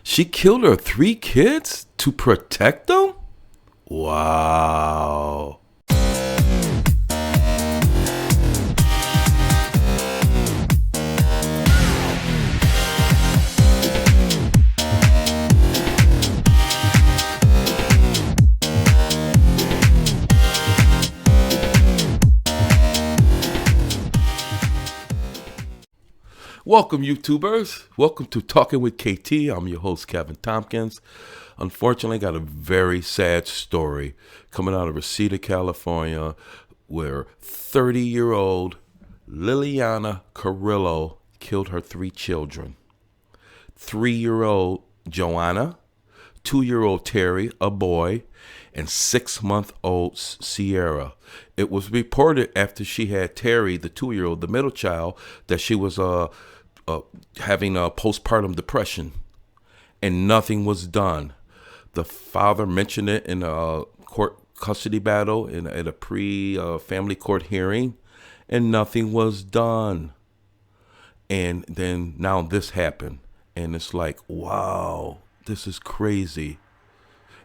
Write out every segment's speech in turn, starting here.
She killed her 3 kids to protect them? Wow. Welcome, YouTubers. Welcome to Talking with KT. I'm your host, Kevin Tompkins. Unfortunately, I got a very sad story coming out of Reseda, California, where 30-year-old Liliana Carrillo killed her 3 children. 3-year-old Joanna, 2-year-old Terry, a boy, and 6-month-old Sierra. It was reported after she had Terry, the 2-year-old, the middle child, that she was having a postpartum depression, and nothing was done. The father mentioned it in a court custody battle at a pre-family court hearing, and nothing was done. And then now this happened, and it's like, wow, this is crazy.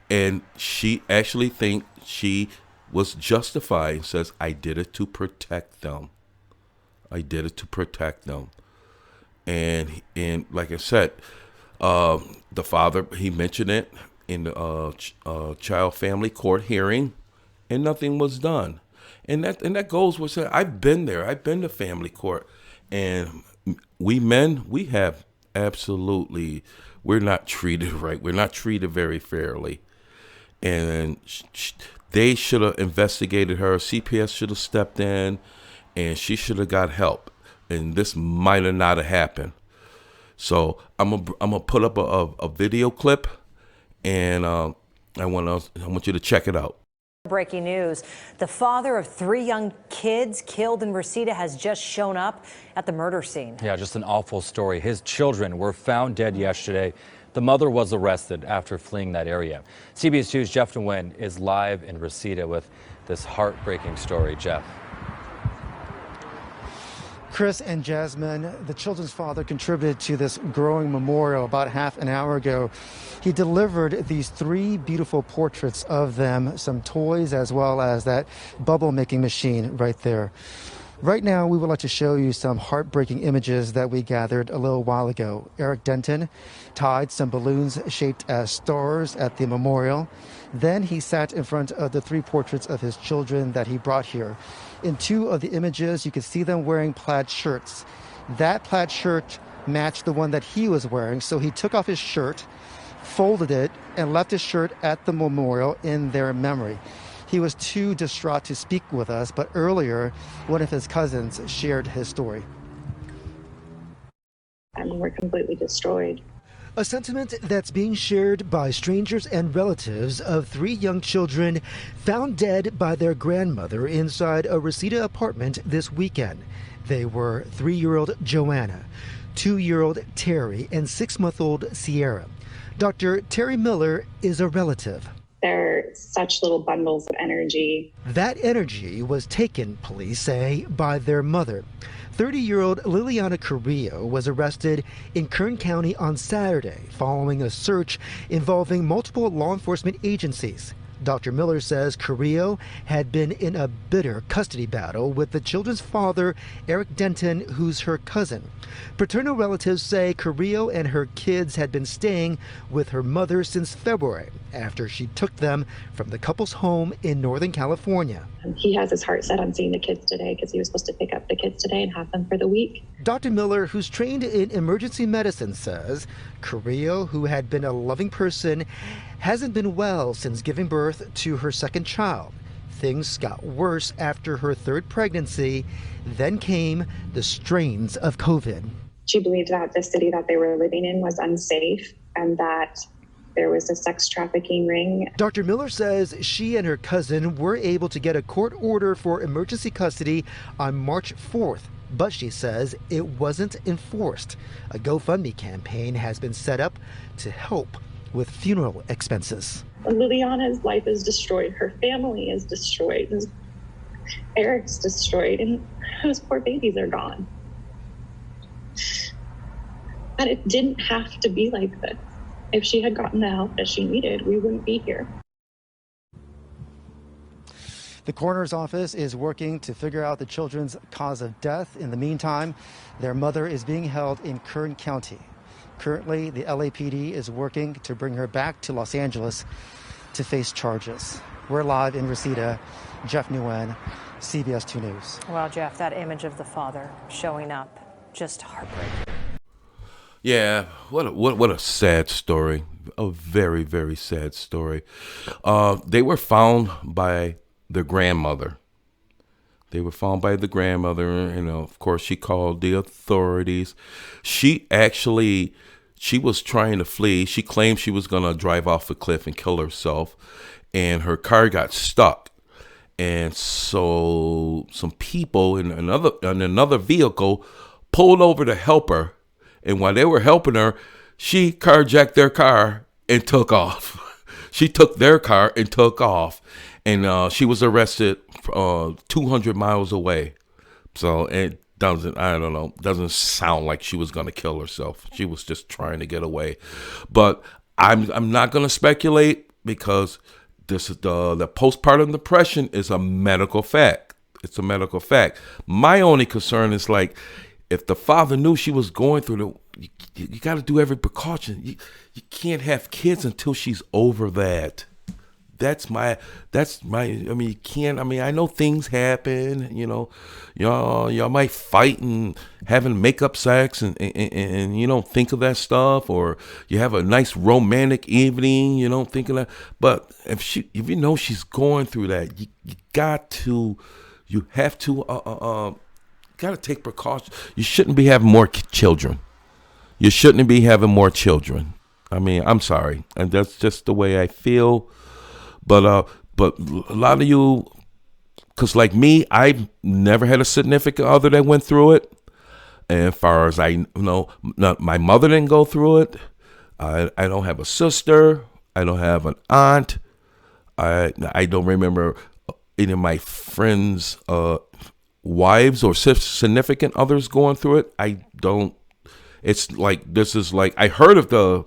And she actually thinks she was justified and says, I did it to protect them. I did it to protect them. And like I said, the father, he mentioned it in the child family court hearing, and nothing was done. And that goes with saying, I've been there. I've been to family court. And we men, we have absolutely, we're not treated right. We're not treated very fairly. And they should have investigated her. CPS should have stepped in, and she should have got help. And this might have not have happened. So I'm gonna put up a video clip, and I want you to check it out. Breaking news. The father of 3 young kids killed in Reseda has just shown up at the murder scene. Yeah, just an awful story. His children were found dead yesterday. The mother was arrested after fleeing that area. CBS 2's Jeff Nguyen is live in Reseda with this heartbreaking story. Jeff. Chris and Jasmine, the children's father, contributed to this growing memorial about half an hour ago. He delivered these 3 beautiful portraits of them, some toys, as well as that bubble making machine right there. Right now, we would like to show you some heartbreaking images that we gathered a little while ago. Eric Denton tied some balloons shaped as stars at the memorial. Then he sat in front of the 3 portraits of his children that he brought here. In 2 of the images, you can see them wearing plaid shirts. That plaid shirt matched the one that he was wearing, so he took off his shirt, folded it, and left his shirt at the memorial in their memory. He was too distraught to speak with us, but earlier, one of his cousins shared his story. And we're completely destroyed. A sentiment that's being shared by strangers and relatives of 3 young children found dead by their grandmother inside a Reseda apartment this weekend. They were 3-year-old Joanna, 2-year-old Terry, and 6-month-old Sierra. Dr. Terry Miller is a relative. They're such little bundles of energy. That energy was taken, police say, by their mother. 30-year-old Liliana Carrillo was arrested in Kern County on Saturday following a search involving multiple law enforcement agencies. Dr. Miller says Carrillo had been in a bitter custody battle with the children's father, Eric Denton, who's her cousin. Paternal relatives say Carrillo and her kids had been staying with her mother since February, after she took them from the couple's home in Northern California. He has his heart set on seeing the kids today because he was supposed to pick up the kids today and have them for the week. Dr. Miller, who's trained in emergency medicine, says Carrillo, who had been a loving person, hasn't been well since giving birth to her 2nd child. Things got worse after her 3rd pregnancy. Then came the strains of COVID. She believed that the city that they were living in was unsafe and that there was a sex trafficking ring. Dr. Miller says she and her cousin were able to get a court order for emergency custody on March 4th. But she says it wasn't enforced. A GoFundMe campaign has been set up to help with funeral expenses. Liliana's life is destroyed. Her family is destroyed. Eric's destroyed, and those poor babies are gone. And it didn't have to be like this. If she had gotten the help that she needed, we wouldn't be here. The coroner's office is working to figure out the children's cause of death. In the meantime, their mother is being held in Kern County. Currently, the LAPD is working to bring her back to Los Angeles to face charges. We're live in Reseda. Jeff Nguyen, CBS 2 News. Well, Jeff, that image of the father showing up, just heartbreaking. Yeah, what a sad story. A very, very sad story. They were found by the grandmother. They were found by the grandmother, and of course she called the authorities. She was trying to flee. She claimed she was going to drive off a cliff and kill herself, and her car got stuck. And so some people in another vehicle pulled over to help her. And while they were helping her, she carjacked their car and took off. She took their car and took off. And she was arrested 200 miles away. So it doesn't sound like she was going to kill herself. She was just trying to get away. But I'm not going to speculate, because this is the postpartum depression is a medical fact. It's a medical fact. My only concern is, like, if the father knew she was going through you got to do every precaution. You can't have kids until she's over that. That's my, I mean, you can't, I mean, I know things happen, y'all might fight and having makeup sex and you don't think of that stuff, or you have a nice romantic evening, you don't think of that. But if you know she's going through that, you have to take precautions. You shouldn't be having more children. You shouldn't be having more children. I mean, I'm sorry. And that's just the way I feel. But a lot of you, because like me, I've never had a significant other that went through it. And as far as I know, my mother didn't go through it. I don't have a sister. I don't have an aunt. I don't remember any of my friends' wives or significant others going through it. I don't. It's like, this is like, I heard of the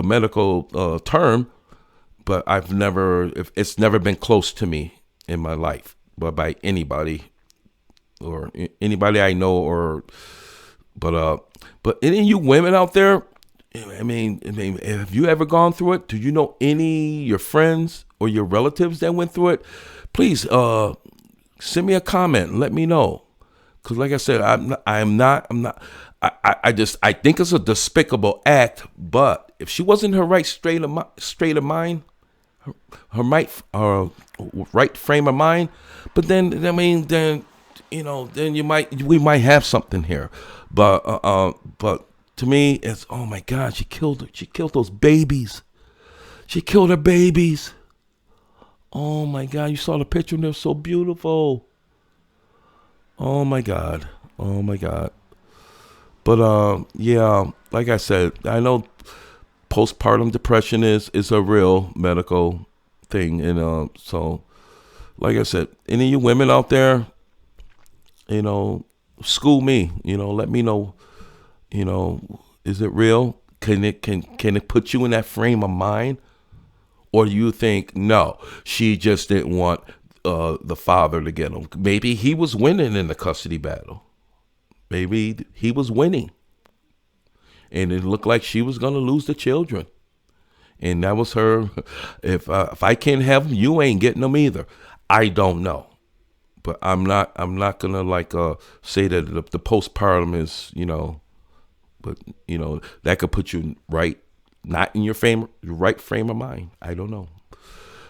medical term, but it's never been close to me in my life, but by anybody or anybody I know, but any of you women out there, I mean, have you ever gone through it? Do you know any your friends or your relatives that went through it? Please, send me a comment and let me know. Cause like I said, I think it's a despicable act, but if she wasn't in her right state of mind, her right frame of mind, but then, I mean, then we might have something here. But to me, it's, oh my God, she killed those babies. She killed her babies. Oh my God, you saw the picture and they're so beautiful. Oh my God. But yeah, like I said, I know postpartum depression is a real medical thing, and so like I said, any of you women out there, school me, let me know, is it real? Can it put you in that frame of mind? Or do you think, no, she just didn't want the father to get him? Maybe he was winning in the custody battle. Maybe he was winning. And it looked like she was going to lose the children. And that was her. If I can't have them, you ain't getting them either. I don't know. But I'm not going to say that the postpartum is, but, that could put you not in your right frame of mind. I don't know.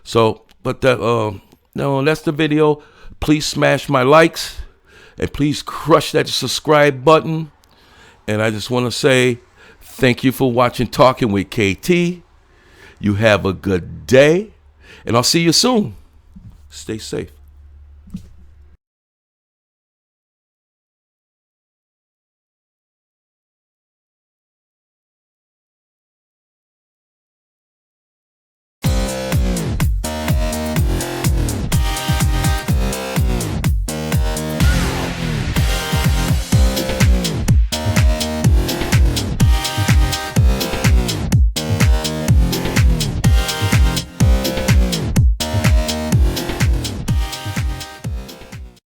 So, but that's the video. Please smash my likes and please crush that subscribe button. And I just want to say thank you for watching Talking with KT. You have a good day, and I'll see you soon. Stay safe.